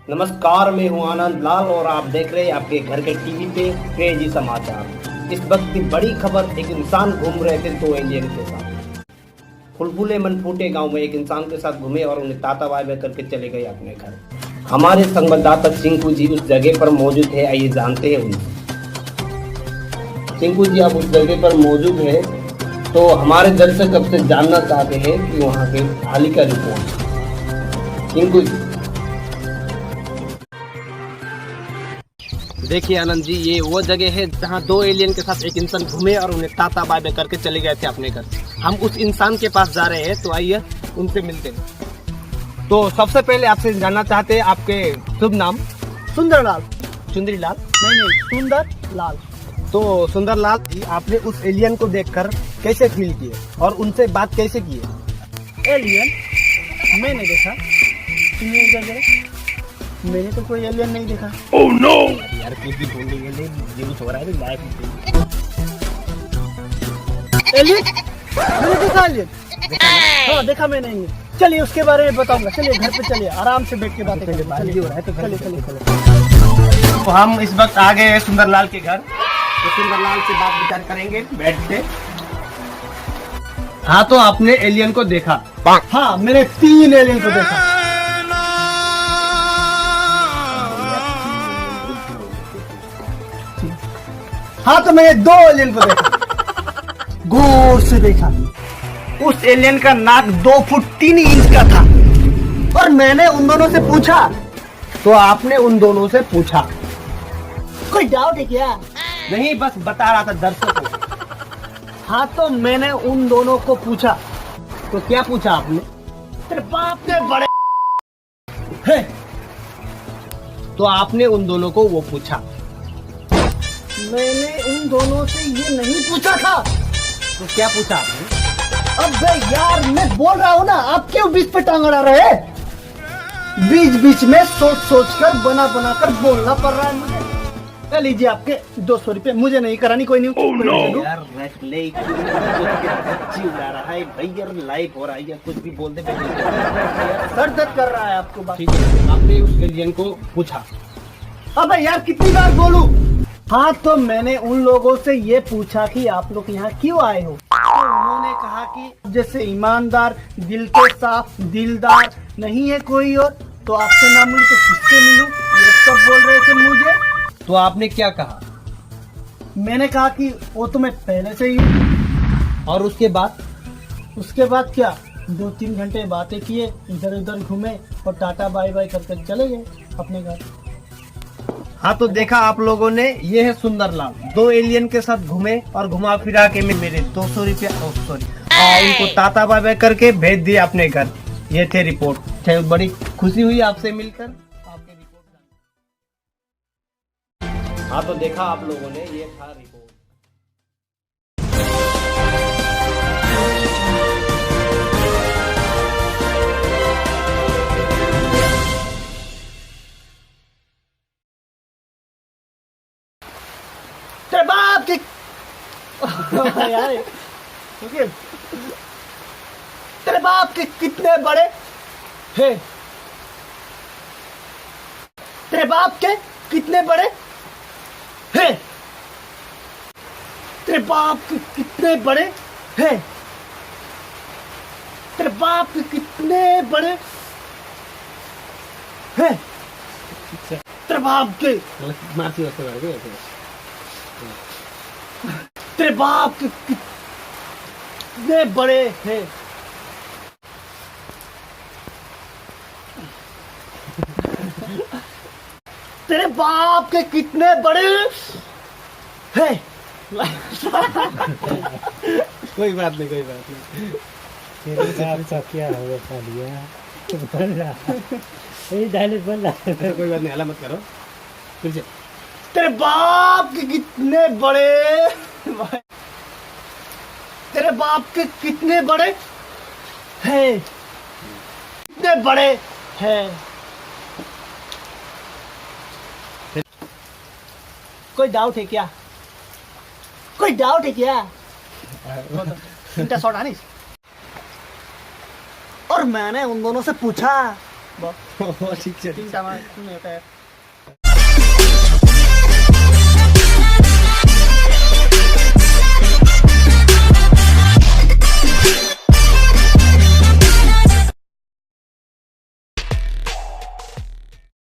नमस्कार, मैं हूं आनंद लाल और आप देख रहे हैं आपके घर के टीवी पे क्रेजी समाचार। इस वक्त की बड़ी खबर, एक इंसान घूम रहे थे 2 एलियन के साथ। फुलफुले मनफूटे गांव में एक इंसान के साथ घूमे और उन्हें ताता बाय बाय करके चले गए अपने घर। हमारे संवाददाता चिंकू जी उस जगह पर मौजूद है, आइए जानते हैं उनसे। चिंकू जी, आप उस जगह पर मौजूद है तो हमारे दर्शक अब से जानना चाहते हैं कि वहाँ के हाल का रिपोर्ट। चिंकू जी, देखिए आनंद जी, ये वो जगह है जहाँ 2 एलियन के साथ एक इंसान घूमे और उन्हें टाटा बाय बाय करके चले गए थे अपने घर। हम उस इंसान के पास जा रहे हैं, तो आइए उनसे मिलते हैं। तो सबसे पहले आपसे जानना चाहते हैं आपके शुभ नाम। सुंदरलाल। सुंदरीलाल? नहीं, सुंदर लाल। तो सुंदरलाल जी, आपने उस एलियन को देखकर कैसे फील किए और उनसे बात कैसे की? एलियन मैंने देखा, तुमने इधर देखा? मैंने तो कोई एलियन नहीं देखा। Oh no! यार कुछ भी बोल रही है, न्यूज़ हो रहा है लाइव में। एलियन? मैंने देखा एलियन? हाँ देखा मैंने ही। चलिए उसके बारे में बताऊंगा। चलिए घर पे चलिए, आराम से बैठ के बातें करें। चलिए हो रहा है तो चलिए। तो हम इस वक्त आ गए हैं सुंदरलाल के घर, तो सुंदरलाल से बात विचार करेंगे बैठ के। हाँ, तो आपने एलियन को देखा? हाँ, मैंने 3 एलियन को देखा। हाँ, तो मैंने 2 एलियन को देखा, गौर से देखा। उस एलियन का नाक 2 फुट 3 इंच का था और मैंने उन दोनों से पूछा। तो आपने उन दोनों से पूछा? कोई डाउट है क्या? नहीं, बस बता रहा था दर्शकों को। हाँ, तो मैंने उन दोनों को पूछा। तो क्या पूछा आपने? तेरे बाप के बड़े है। तो आपने उन दोनों को वो पूछा? मैंने उन दोनों से ये नहीं पूछा था। तो क्या पूछा आपने? अबे यार, मैं बोल रहा हूँ ना, आप क्यों बीच पे टांग अड़ा रहे? बीच बीच में सोच सोच कर बना बना कर बोलना पड़ रहा है मुझे। ले लीजिए आपके 200 रुपए, मुझे नहीं करानी कोई नहीं। यार बच्ची उड़ा रहा है भाई, यार लाइव हो रहा है, या कुछ भी बोल दे। सर दर्द कर रहा है आपको बात। ठीक है, आपने उस एलियन को पूछा? अबे यार, कितनी बार बोलूं? हाँ, तो मैंने उन लोगों से ये पूछा कि आप लोग यहाँ क्यों आए हो। तो उन्होंने कहा कि जैसे ईमानदार, दिल के साफ, दिलदार नहीं है कोई और, तो आपसे ना मिलूं तो किससे मिलूं, ये सब बोल रहे थे मुझे। तो आपने क्या कहा? मैंने कहा कि वो तो मैं पहले से ही हूँ। और उसके बाद? उसके बाद क्या, 2-3 घंटे बातें किए, इधर उधर घूमे और टाटा बाय बाय करके चले गए अपने घर। हाँ, तो देखा आप लोगों ने, ये है सुंदरलाल, 2 एलियन के साथ घूमे और घुमा फिरा के मेरे 200 रुपया उनको ताता बाय बाय करके भेज दिए अपने घर। ये थे रिपोर्ट। बड़ी खुशी हुई आपसे मिलकर, आपके रिपोर्ट। हाँ, तो देखा आप लोगों ने, ये था रिपोर्ट। तेरे बाप के यार, okay। तेरे बाप के कितने बड़े है? तेरे बाप के कितने बड़े है? तेरे बाप के कितने बड़े है? तेरे बाप के कितने बड़े है? तेरे बाप के तेरे बाप के कितने बड़े हैं? तेरे बाप के कितने बड़े हैं? कोई बात नहीं, कोई बात नहीं। तेरे बाप का क्या होगा सालिया? बोल रहा यही डायलॉग बोल रहा है। कोई बात नहीं, हल्ला मत करो, फिर से। तेरे बाप के कितने बड़े, तेरे बाप के कितने बड़े हैं? कितने बड़े हैं? कोई डाउट है क्या? कोई डाउट है क्या? इंटा शॉट आनिस। और मैंने उन दोनों से पूछा ब ठीक है तीन टाइम नहीं होता है